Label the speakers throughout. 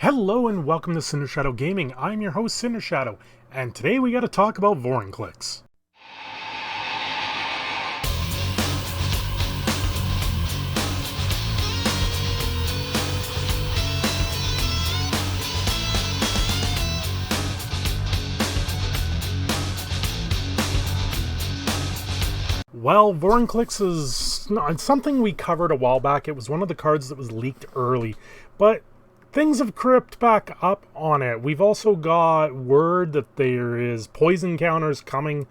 Speaker 1: Hello and welcome to Cindershadow Gaming. I'm your host Cindershadow, and today we got to talk about Vorinclex. Well, Vorinclex is something we covered a while back. It was one of the cards that was leaked early, but things have crept back up on it. We've also got word that there is poison counters coming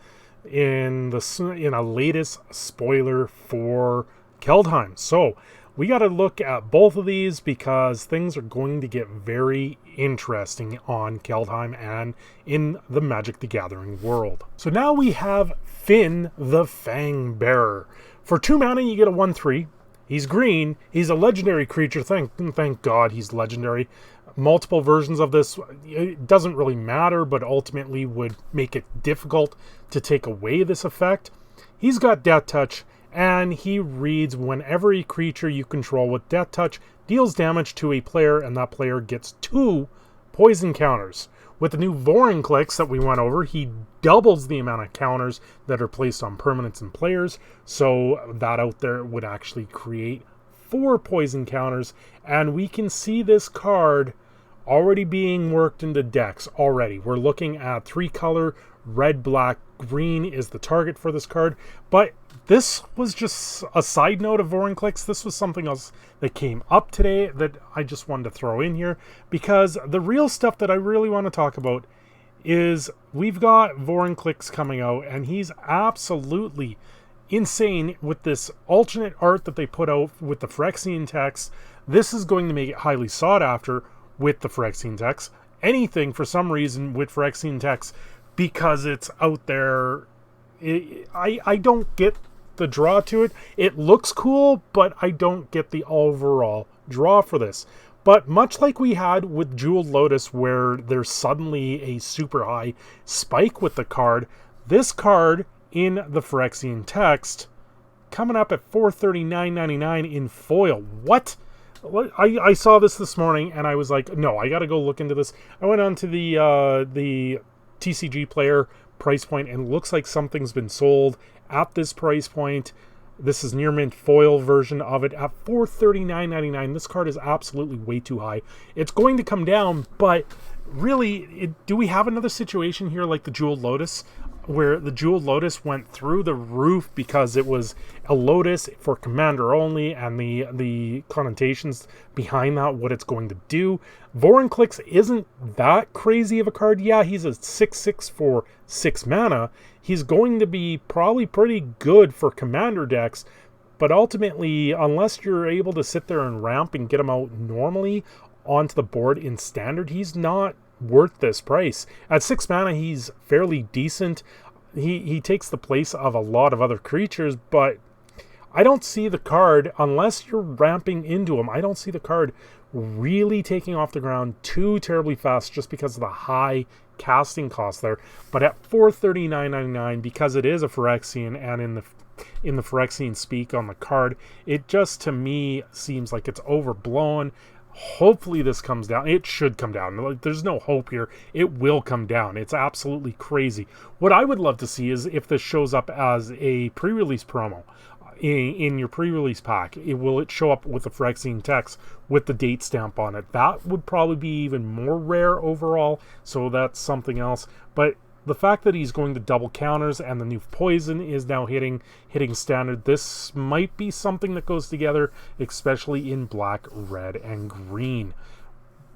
Speaker 1: in a latest spoiler for Kaldheim. So we got to look at both of these because things are going to get very interesting on Kaldheim and in the Magic the Gathering world. So now we have Finn the Fang Bearer. For 2 mana, you get a 1/3. He's green. He's a legendary creature. Thank God he's legendary. Multiple versions of this, it doesn't really matter, but ultimately would make it difficult to take away this effect. He's got Death Touch, and he reads whenever a creature you control with Death Touch deals damage to a player, and that player gets 2 poison counters. With the new Vorinclex that we went over, he doubles the amount of counters that are placed on permanents and players. So that out there would actually create 4 poison counters. And we can see this card already being worked into decks already. We're looking at 3 color, red, black, green is the target for this card. But this was just a side note of Vorinclex. This was something else that came up today that I just wanted to throw in here, because the real stuff that I really want to talk about is we've got Vorinclex coming out, and he's absolutely insane with this alternate art that they put out with the Phyrexian text. This is going to make it highly sought after with the Phyrexian text. Anything for some reason with Phyrexian text, because it's out there. I don't get the draw to it. It looks cool, but I don't get the overall draw for this. But much like we had with Jeweled Lotus, where there's suddenly a super high spike with the card, this card in the Phyrexian text coming up at $439.99 in foil. What? I saw this morning and I was like, no, I got to go look into this. I went on to the TCG Player price point, and it looks like something's been sold at this price point. This is near mint foil version of it at $439.99. This card is absolutely way too high. It's going to come down, but really, do we have another situation here like the Jeweled Lotus, where the Jeweled Lotus went through the roof because it was a Lotus for Commander only, and the connotations behind that, what it's going to do? Vorinclex isn't that crazy of a card. Yeah, he's a 6/6 for 6 mana. He's going to be probably pretty good for Commander decks, but ultimately, unless you're able to sit there and ramp and get him out normally onto the board in Standard, he's not worth this price. At 6 mana, he's fairly decent. He takes the place of a lot of other creatures, but I don't see the card, unless you're ramping into him, I don't see the card really taking off the ground too terribly fast just because of the high casting cost there. But at $439.99, because it is a Phyrexian, and in the Phyrexian speak on the card, it just to me seems like it's overblown. Hopefully this comes down. It should come down. Like, there's no hope here. It will come down. It's absolutely crazy. What I would love to see is if this shows up as a pre-release promo in your pre-release pack. Will it show up with the Phyrexian text with the date stamp on it? That would probably be even more rare overall, so that's something else. But the fact that he's going to double counters and the new poison is now hitting Standard, this might be something that goes together, especially in black, red, and green.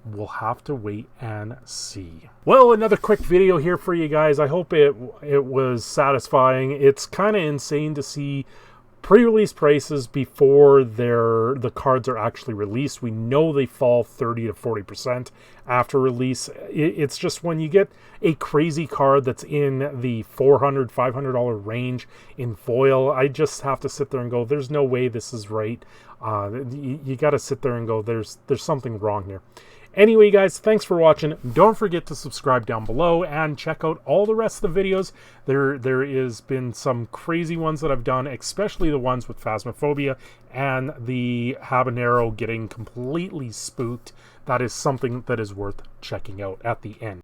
Speaker 1: We'll have to wait and see. Well, another quick video here for you guys. I hope it was satisfying. It's kind of insane to see pre-release prices before the cards are actually released. We know they fall 30 to 40% after release. It's just when you get a crazy card that's in the $400, $500 range in foil, I just have to sit there and go, there's no way this is right. You got to sit there and go, there's something wrong here. Anyway, guys, thanks for watching. Don't forget to subscribe down below and check out all the rest of the videos. There has been some crazy ones that I've done, especially the ones with Phasmophobia and the habanero getting completely spooked. That is something that is worth checking out at the end.